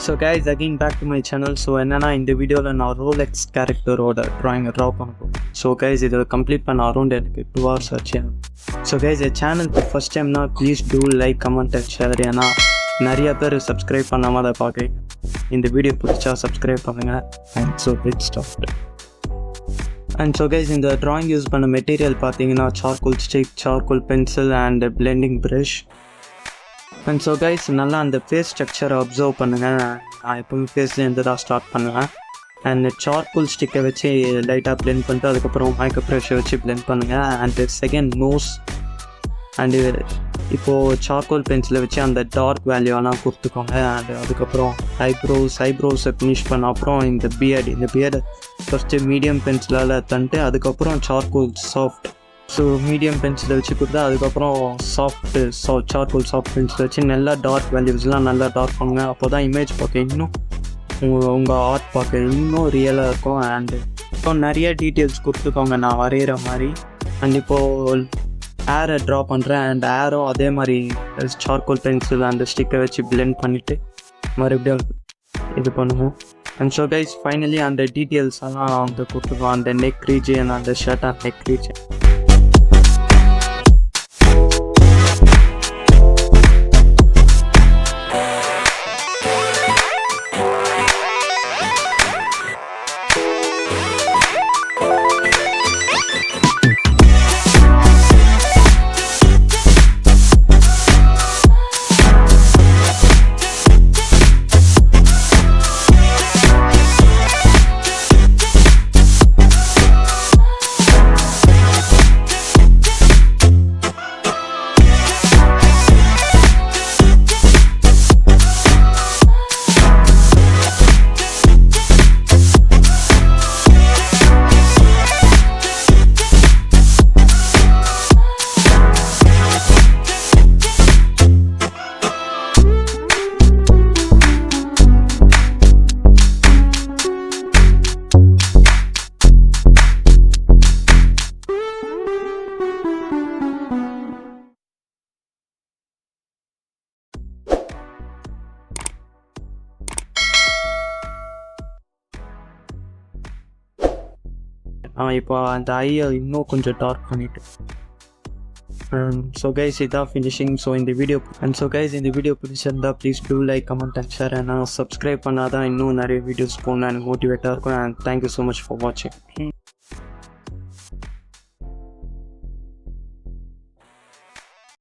So guys, again back to my channel. So என்னன்னா இந்த வீடியோவில் நான் ரோலெக்ஸ் கேரக்டரோட ட்ராயிங்கை ட்ரா பண்ண போகிறேன். ஸோ கைஸ் இதை கம்ப்ளீட் பண்ண அரௌண்ட் எனக்கு 2 hours ஆச்சு. ஸோ கைஸ் என் சேனலுக்கு ஃபஸ்ட் டைம்னா please do like comment and share. ஏன்னா நிறைய பேர் சப்ஸ்கிரைப் பண்ணாமல் அதை பார்க்குறேன். இந்த வீடியோ பிடிச்சா சப்ஸ்கிரைப் பண்ணுங்கள். And so let's start. And so guys இந்த ட்ராயிங் யூஸ் பண்ண மெட்டீரியல் பார்த்தீங்கன்னா charcoal stick, charcoal pencil and blending brush. And so guys நல்லா அந்த ஃபேஸ் ஸ்ட்ரக்சரை அப்சர்வ் பண்ணுங்கள். நான் எப்போவுமே ஃபேஸ்லேருந்து தான் ஸ்டார்ட் பண்ணுவேன். அண்ட் சார்கோல் ஸ்டிக்கை வச்சு லைட்டாக பிளெண்ட் பண்ணிட்டு அதுக்கப்புறம் மைக்ரோ ப்ரஷை வச்சு பிளெண்ட் பண்ணுங்கள். அண்ட் செகண்ட் நோஸ் அண்டு இப்போது சார்கோல் பென்சிலை வச்சு அந்த டார்க் வேல்யூவெல்லாம் கொடுத்துக்கோங்க. அண்ட் அதுக்கப்புறம் ஐப்ரோஸை ஃபினிஷ் பண்ண அப்புறம் இந்த பியர்டை ஃபஸ்ட்டு மீடியம் பென்சிலால் தந்துட்டு அதுக்கப்புறம் சார்கோல் சாஃப்ட். ஸோ மீடியம் பென்சிலை வச்சு கொடுத்தா அதுக்கப்புறம் சார்கோல் சாஃப்ட் பென்சிலை வச்சு நல்லா டார்க் வேல்யூஸ்லாம் நல்லா டார்க் பண்ணுங்க. அப்போ தான் இமேஜ் பார்க்க இன்னும் உங்கள் ஆர்ட் பார்க்க இன்னும் ரியலாக இருக்கும். அண்டு இப்போ நிறைய டீட்டெயில்ஸ் கொடுத்துக்கோங்க நான் வரைகிற மாதிரி. அண்ட் இப்போது ஏரை ட்ரா பண்ணுறேன். அண்ட் ஏரும் அதே மாதிரி சார்கோல் பென்சில் அந்த ஸ்டிக்கை வச்சு பிளெண்ட் பண்ணிவிட்டு மறுபடியும் இது பண்ணுவோம். அண்ட் ஸோ கைஸ் ஃபைனலி அந்த டீட்டெயில்ஸ் எல்லாம் வந்து கொடுத்துருவோம். அந்த நெக் ரீஜன், அந்த ஷர்ட் அண்ட் நெக் ரீஜன். இப்போ அந்த ஐயை இன்னும் கொஞ்சம் டார்க் பண்ணிவிட்டு ஸோ கைஸ் இதான் ஃபினிஷிங். ஸோ இந்த வீடியோ பிடிச்சிருந்தா please do like comment and share. நான் சப்ஸ்கிரைப் பண்ணால் தான் இன்னும் நிறைய வீடியோஸ் போகணும் எனக்கு மோட்டிவேட்டாக இருக்கும். And thank you so much for வாட்சிங்.